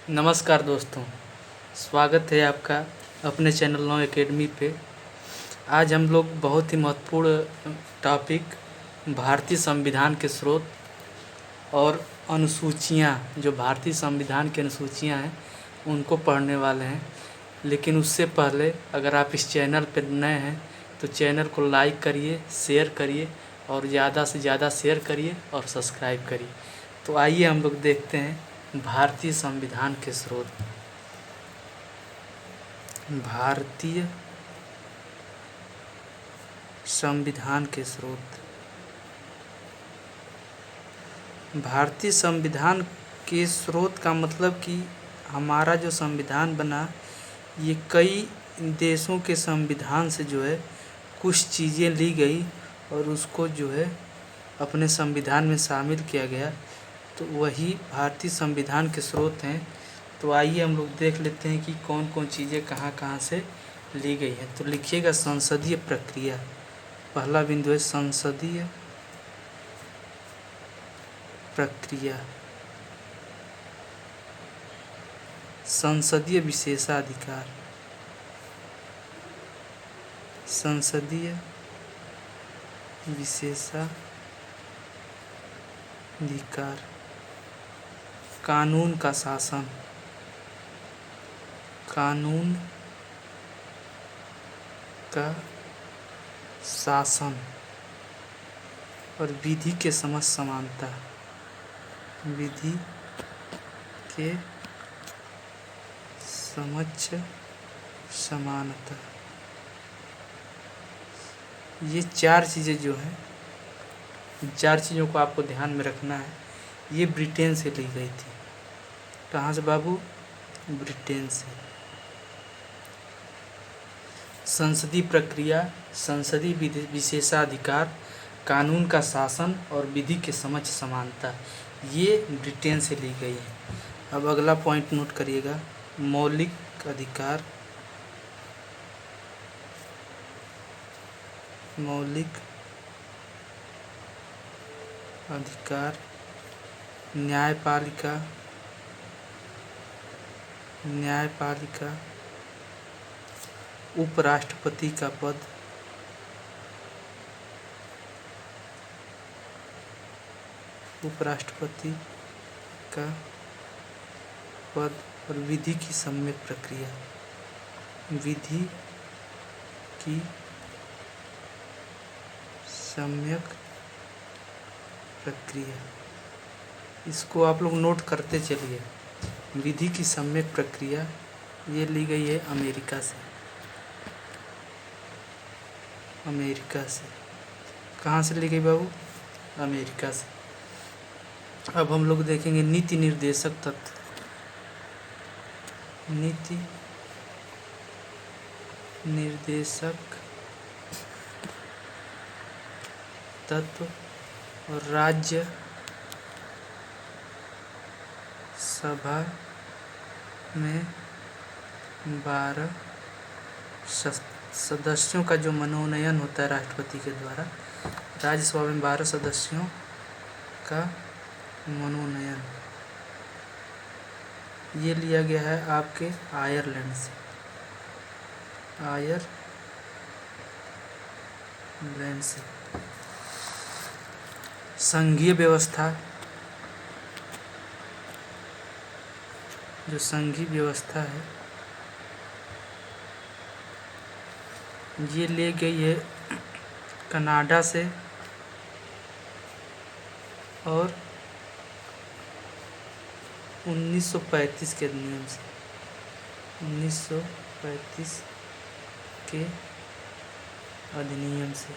नमस्कार दोस्तों, स्वागत है आपका अपने चैनल लॉ एकेडमी पे। आज हम लोग बहुत ही महत्वपूर्ण टॉपिक भारतीय संविधान के स्रोत और अनुसूचियाँ, जो भारतीय संविधान की अनुसूचियाँ हैं उनको पढ़ने वाले हैं। लेकिन उससे पहले अगर आप इस चैनल पर नए हैं तो चैनल को लाइक करिए, शेयर करिए और ज़्यादा से ज़्यादा शेयर करिए और सब्सक्राइब करिए। तो आइए हम लोग देखते हैं भारतीय संविधान के स्रोत। भारतीय संविधान के स्रोत। भारतीय संविधान के स्रोत का मतलब कि हमारा जो संविधान बना ये कई देशों के संविधान से जो है कुछ चीज़ें ली गई और उसको जो है अपने संविधान में शामिल किया गया, तो वही भारतीय संविधान के स्रोत हैं। तो आइए हम लोग देख लेते हैं कि कौन कौन चीज़ें कहाँ कहाँ से ली गई हैं। तो लिखिएगा संसदीय प्रक्रिया। पहला बिंदु है संसदीय प्रक्रिया। संसदीय विशेषाधिकार। संसदीय विशेषाधिकार। कानून का शासन। कानून का शासन और विधि के समक्ष समानता। विधि के समक्ष समानता। ये चार चीज़ें जो हैं, चार चीज़ों को आपको ध्यान में रखना है। ये ब्रिटेन से ली गई थी। कहाँ से बाबू? ब्रिटेन से। संसदीय प्रक्रिया, संसदीय विशेषाधिकार, कानून का शासन और विधि के समक्ष समानता, ये ब्रिटेन से ली गई है। अब अगला पॉइंट नोट करिएगा, मौलिक अधिकार। मौलिक अधिकार, न्यायपालिका। न्यायपालिका, उपराष्ट्रपति का पद। उपराष्ट्रपति का पद और विधि की सम्यक प्रक्रिया। विधि की सम्यक प्रक्रिया, इसको आप लोग नोट करते चलिए। विधि की सम्यक प्रक्रिया ये ली गई है अमेरिका से। अमेरिका से। कहाँ से ली गई बाबू? अमेरिका से। अब हम लोग देखेंगे नीति निर्देशक तत्व। नीति निर्देशक तत्व और राज्य सभा में 12 सदस्यों का जो मनोनयन होता है राष्ट्रपति के द्वारा। राज्यसभा में 12 सदस्यों का मनोनयन ये लिया गया है आपके आयरलैंड से। आयरलैंड से। संघीय व्यवस्था, जो संघीय व्यवस्था है ये ले गई है कनाडा से और 1935 के अधिनियम से। 1935 के अधिनियम से।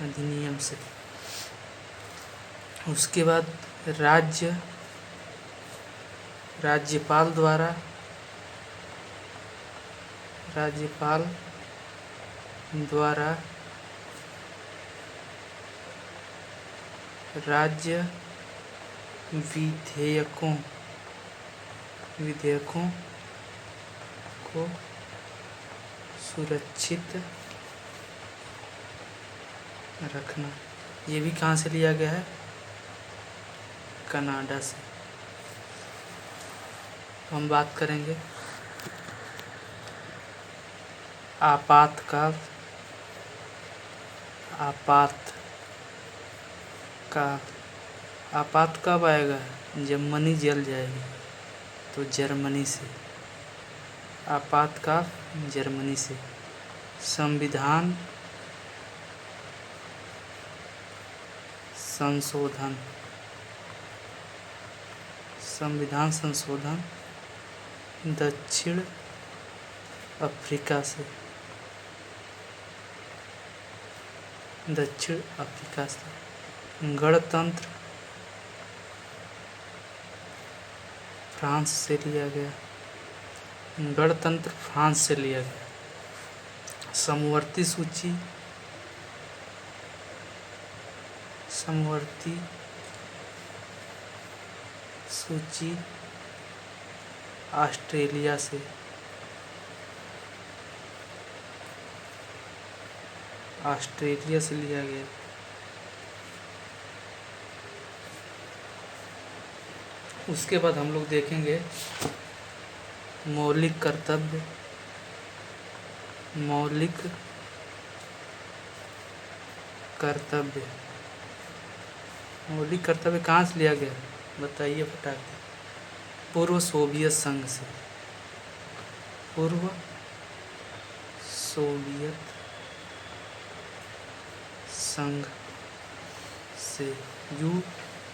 अधिनियम से। उसके बाद राज्यपाल द्वारा राज्य विधेयकों को सुरक्षित रखना, ये भी कहाँ से लिया गया है? कनाडा से। हम बात करेंगे आपातकाल। आपात कब आएगा? जब मनी जल जाएगी, तो जर्मनी से। आपातकाल जर्मनी से। संविधान संशोधन दक्षिण अफ्रीका से। गणतंत्र फ्रांस से लिया गया। समवर्ती सूची ऑस्ट्रेलिया से। लिया गया। उसके बाद हम लोग देखेंगे मौलिक कर्तव्य। कहाँ से लिया गया, बताइए फटाक। पूर्व सोवियत संघ से।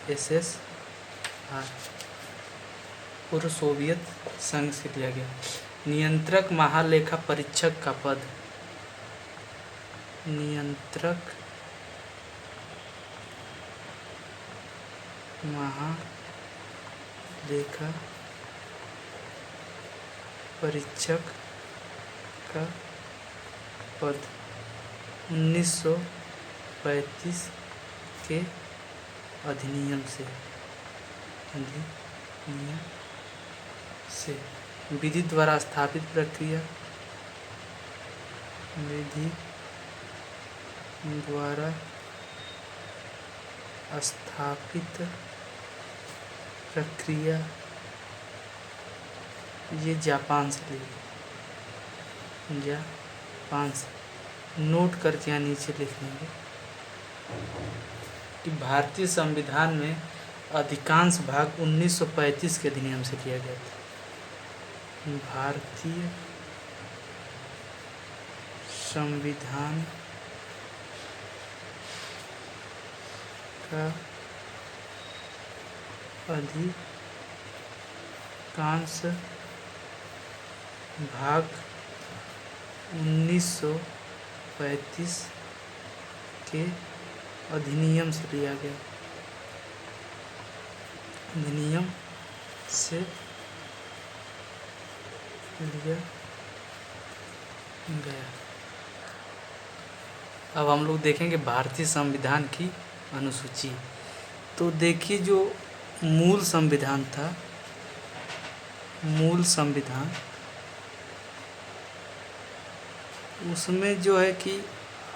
USSR, पूर्व सोवियत संघ से लिया गया। नियंत्रक महालेखा परीक्षक का पद। नियंत्रक महालेखा परीक्षक का पद 1935 के अधिनियम से। विधि द्वारा स्थापित प्रक्रिया। ये जापान से ली। नोट करके यहाँ नीचे लिख लेंगे कि भारतीय संविधान में अधिकांश भाग 1935 के अधिनियम से लिया गया था। भारतीय संविधान का अधिकांश भाग 1935 के अधिनियम से लिया गया। अब हम लोग देखेंगे भारतीय संविधान की अनुसूची। तो देखिए, जो मूल संविधान था, उसमें जो है कि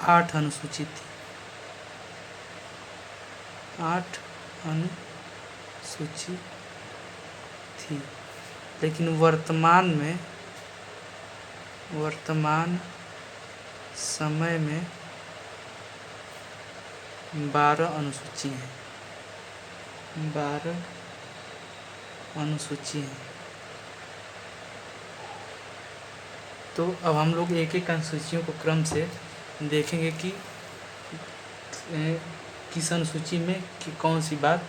8 अनुसूची थी। 8 अनुसूची थी, लेकिन वर्तमान समय में 12 अनुसूची हैं। 12 अनुसूची हैं। तो अब हम लोग एक एक अनुसूचियों को क्रम से देखेंगे कि किस अनुसूची में कि कौन सी बात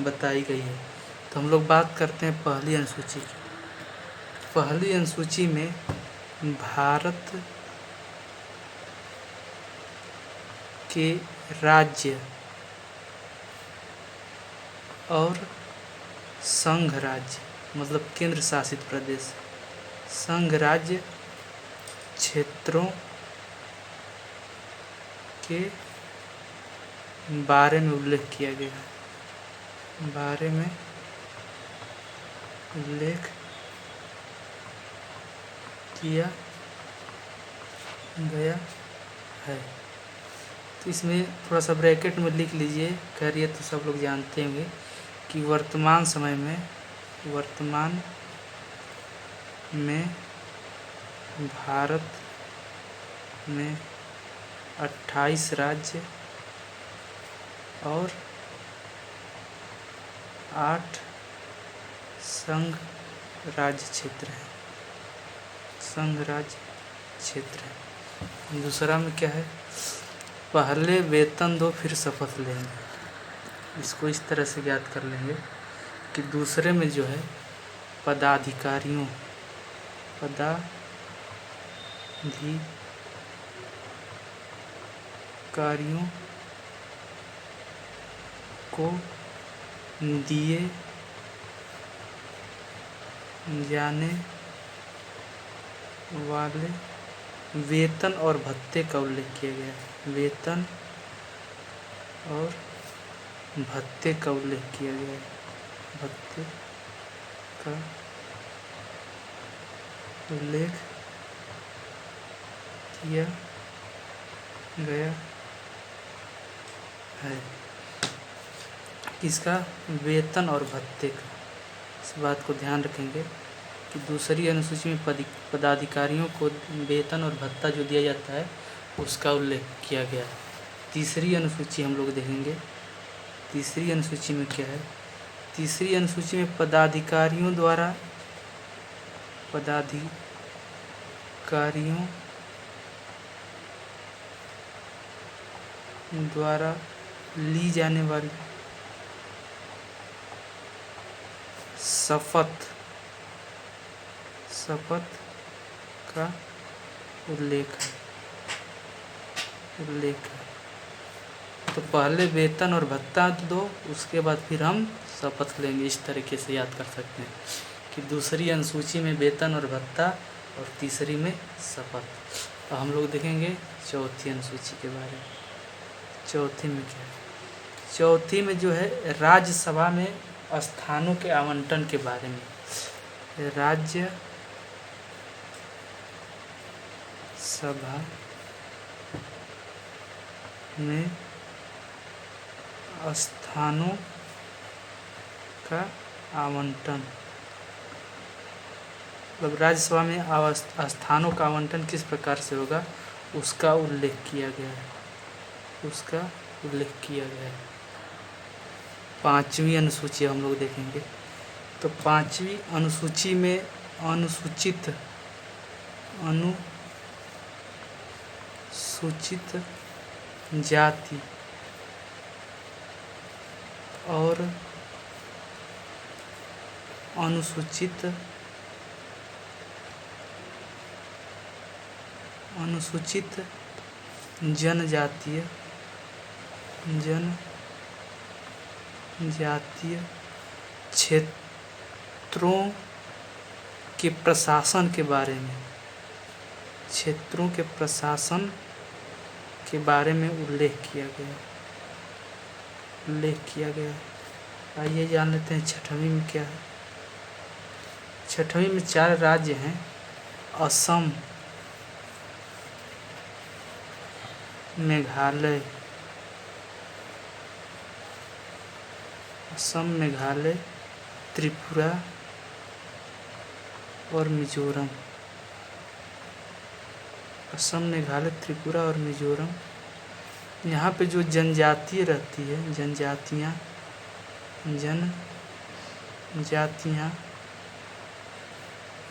बताई गई है। तो हम लोग बात करते हैं पहली अनुसूची की। पहली अनुसूची में भारत के राज्य और संघ राज्य, मतलब केंद्र शासित प्रदेश, संघ राज्य क्षेत्रों के बारे में उल्लेख किया गया है। तो इसमें थोड़ा सा ब्रैकेट में लिख लीजिए, खैर ये तो सब लोग जानते होंगे कि वर्तमान समय में भारत में 28 राज्य और 8 संघ राज्य क्षेत्र हैं। दूसरा में क्या है, पहले वेतन दो फिर शपथ लेंगे। इसको इस तरह से याद कर लेंगे कि दूसरे में जो है पदाधिकारियों को दिए जाने वाले वेतन और भत्ते का उल्लेख किया गया है। वेतन और भत्ते का उल्लेख किया गया है। भत्ते का उल्लेख किया गया है। किसका? वेतन और भत्ते का। इस बात को ध्यान रखेंगे कि दूसरी अनुसूची में पदाधिकारियों को वेतन और भत्ता जो दिया जाता है उसका उल्लेख किया गया है। तीसरी अनुसूची हम लोग देखेंगे। तीसरी अनुसूची में क्या है? तीसरी अनुसूची में पदाधिकारियों द्वारा ली जाने वाली शपथ का उल्लेख है। तो पहले वेतन और भत्ता दो, उसके बाद फिर हम शपथ लेंगे। इस तरीके से याद कर सकते हैं कि दूसरी अनुसूची में वेतन और भत्ता और तीसरी में शपथ। अब हम लोग देखेंगे चौथी अनुसूची के बारे में। चौथी में क्या है? चौथी में जो है राज्यसभा में स्थानों के आवंटन के बारे में। राज्य सभा में स्थानों का आवंटन, मतलब राज्यसभा में स्थानों का आवंटन किस प्रकार से होगा उसका उल्लेख किया गया है। पांचवी अनुसूची हम लोग देखेंगे। तो पांचवी अनुसूची में अनुसूचित जाति और अनुसूचित जनजातीय क्षेत्रों के प्रशासन के बारे में उल्लेख किया गया। आइए जान लेते हैं छठवीं में क्या है। छठवीं में 4 राज्य हैं। असम, मेघालय, त्रिपुरा और मिजोरम। असम, मेघालय, त्रिपुरा और मिजोरम। यहाँ पे जो जनजातीय रहती है, जनजातियाँ,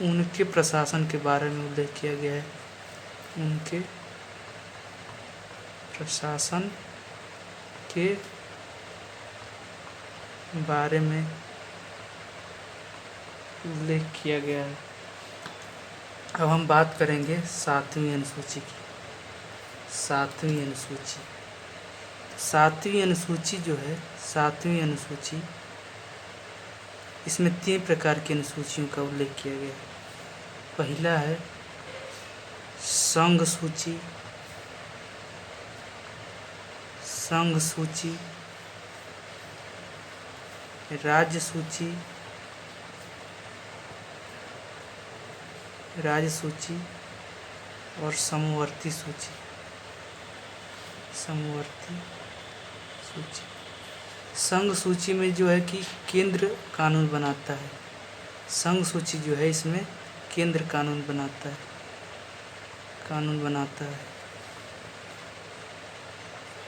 उनके प्रशासन के बारे में उल्लेख किया गया है। उनके प्रशासन के बारे में उल्लेख किया गया है। अब हम बात करेंगे सातवीं अनुसूची की। सातवीं अनुसूची जो है, सातवीं अनुसूची, इसमें 3 प्रकार की अनुसूचियों का उल्लेख किया गया है। पहला है संघ सूची, राज्य सूची और समवर्ती सूची। संघ सूची में जो है कि केंद्र कानून बनाता है। संघ सूची जो है इसमें केंद्र कानून बनाता है।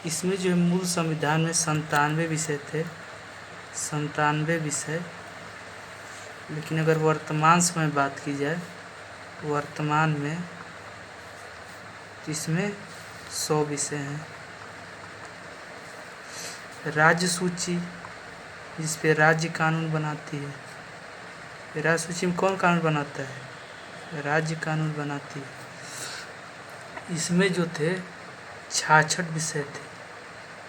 इसमें जो है मूल संविधान में 97 विषय थे, 97 विषय। लेकिन अगर वर्तमान समय बात की जाए, वर्तमान में इसमें 100 विषय हैं। राज्य सूची जिस पे राज्य कानून बनाती है, राज्य सूची में कौन कानून बनाता है? राज्य कानून बनाती है। इसमें जो थे 66 विषय थे।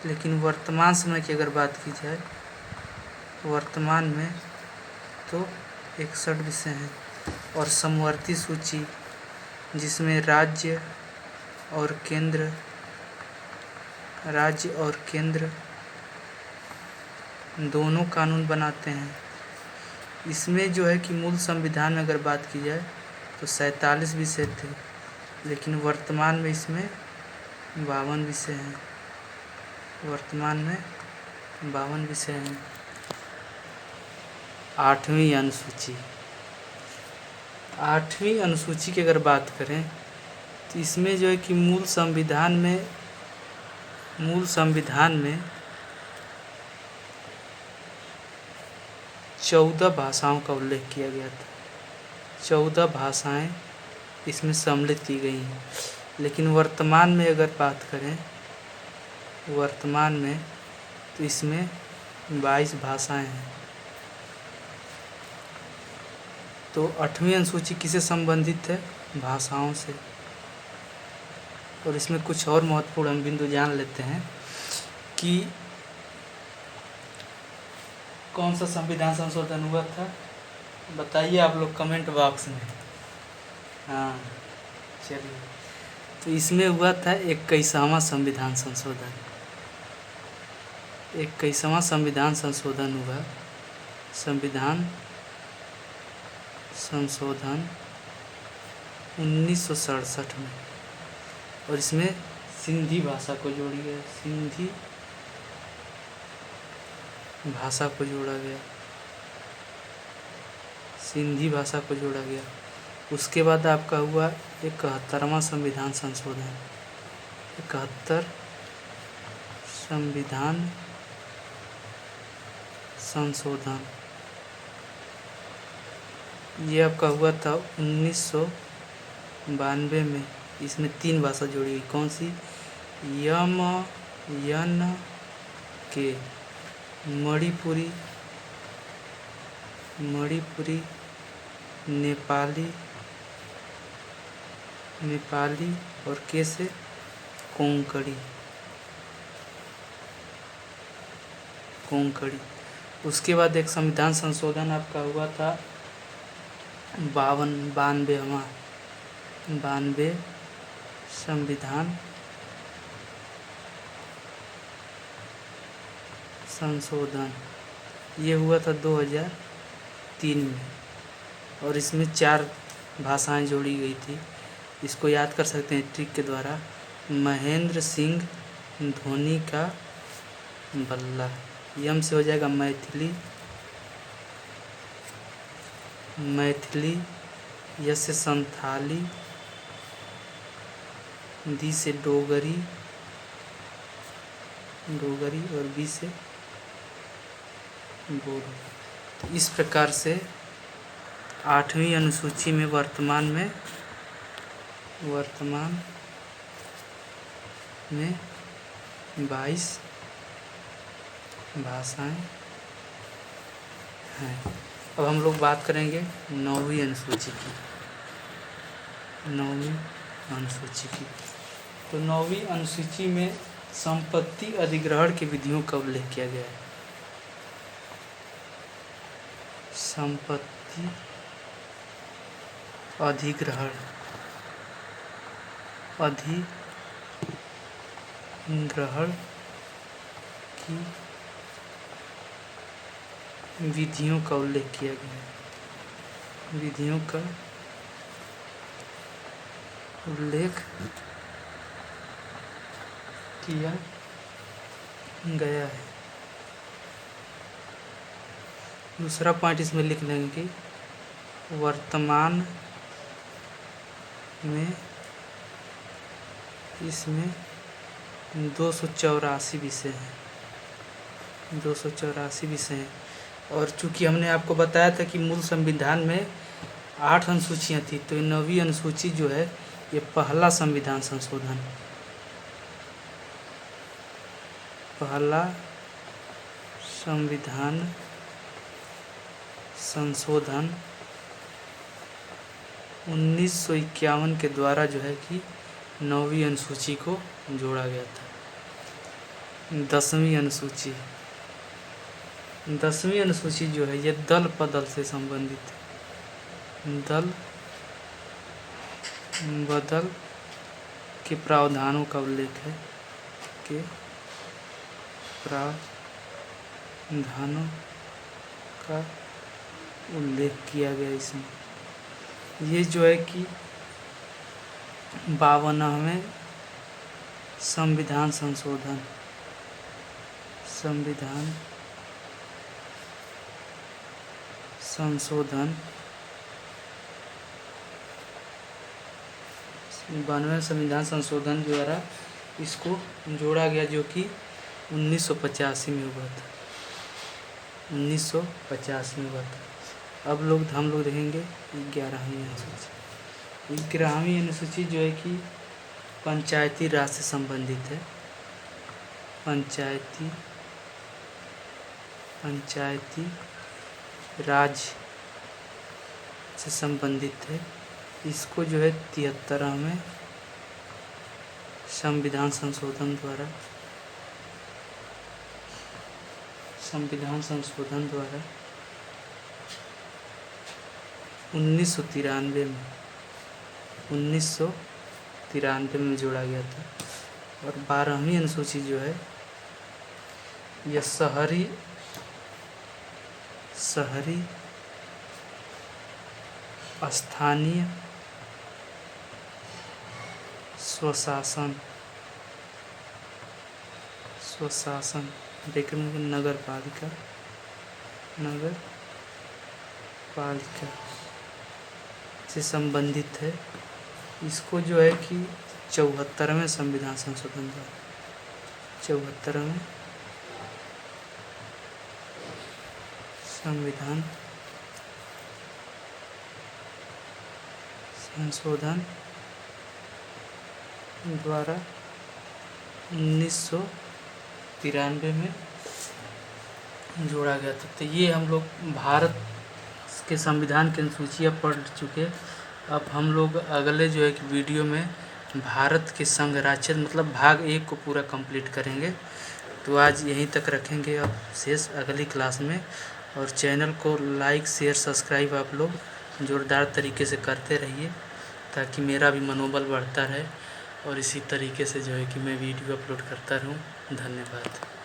लेकिन वर्तमान समय की अगर बात की जाए, वर्तमान में तो 61 विषय हैं। और समवर्ती सूची जिसमें राज्य और केंद्र दोनों कानून बनाते हैं। इसमें जो है कि मूल संविधान में अगर बात की जाए तो 47 विषय थे। लेकिन वर्तमान में इसमें 52 विषय हैं। वर्तमान में 52 विषय हैं। 8वीं अनुसूची, 8वीं अनुसूची की अगर बात करें तो इसमें जो है कि मूल संविधान में 14 भाषाओं का उल्लेख किया गया था। 14 भाषाएं इसमें सम्मिलित की गई हैं। लेकिन वर्तमान में अगर बात करें, वर्तमान में तो इसमें 22 भाषाएं हैं। तो 8वीं अनुसूची किससे संबंधित है? भाषाओं से। और इसमें कुछ और महत्वपूर्ण हम बिंदु जान लेते हैं कि कौन सा संविधान संशोधन हुआ था, बताइए आप लोग कमेंट बॉक्स में। हाँ चलिए, तो इसमें हुआ था 21वां संविधान संशोधन। 21वां संविधान संशोधन हुआ, संविधान संशोधन 1967 में। और इसमें सिंधी भाषा को जोड़ी गया, सिंधी भाषा को जोड़ा गया, सिंधी भाषा को जोड़ा गया। उसके बाद आपका हुआ 71वां संविधान संशोधन। 71 संविधान संशोधन ये आपका हुआ था 1992 में। इसमें 3 भाषा जोड़ी गई। कौन सी? यम यन के मणिपुरी, नेपाली और के से कोंकणी। उसके बाद एक संविधान संशोधन आपका हुआ था 92 संविधान संशोधन। ये हुआ था 2003 में। और इसमें 4 भाषाएं जोड़ी गई थी। इसको याद कर सकते हैं ट्रिक के द्वारा। महेंद्र सिंह धोनी का बल्ला, यम से हो जाएगा मैथिली, यस से संथाली, दी से डोगरी और बी से बोडो। तो इस प्रकार से 8वीं अनुसूची में वर्तमान में 22 भाषाएं हैं। अब हम लोग बात करेंगे 9वीं अनुसूची की। 9वीं अनुसूची की, तो 9वीं अनुसूची में संपत्ति अधिग्रहण की विधियों का उल्लेख किया गया है। संपत्ति अधिग्रहण की विधियों का उल्लेख किया गया है। विधियों का उल्लेख किया गया है। दूसरा पॉइंट इसमें लिख लेंगे कि वर्तमान में इसमें 284 विषय हैं, 284 विषय हैं। और चूँकि हमने आपको बताया था कि मूल संविधान में 8 अनुसूचियाँ थी, तो 9वीं अनुसूची जो है ये पहला संविधान संशोधन, पहला संविधान संशोधन 1951 के द्वारा जो है कि 9वीं अनुसूची को जोड़ा गया था। 10वीं अनुसूची, 10वीं अनुसूची जो है ये दल बदल से संबंधित है। दल बदल के प्रावधानों का उल्लेख है, के प्रावधानों का उल्लेख किया गया इसमें। ये जो है कि 52वें संविधान संशोधन, संविधान संशोधन 52वें संविधान संशोधन द्वारा इसको जोड़ा गया, जो कि 1985 में हुआ था, 1985 में हुआ था। अब हम लोग देखेंगे 11वीं अनुसूची। 11वीं अनुसूची जो है कि पंचायती राज से संबंधित है, पंचायती राज से संबंधित है। इसको जो है 73वें संविधान संशोधन द्वारा 1993 में जोड़ा गया था। और 12वीं अनुसूची जो है यह शहरी स्थानीय स्वशासन नगर पालिका से संबंधित है। इसको जो है कि 74वें संविधान संशोधन द्वारा 74वें संविधान संशोधन द्वारा 1993 में जोड़ा गया था। तो ये हम लोग भारत के संविधान की अनुसूचियाँ पढ़ चुके। अब हम लोग अगले जो है कि वीडियो में भारत के संघ राज्य मतलब भाग 1 को पूरा कंप्लीट करेंगे। तो आज यहीं तक रखेंगे, अब शेष अगली क्लास में। और चैनल को लाइक शेयर सब्सक्राइब आप लोग जोरदार तरीके से करते रहिए, ताकि मेरा भी मनोबल बढ़ता रहे और इसी तरीके से जो है कि मैं वीडियो अपलोड करता रहूं। धन्यवाद।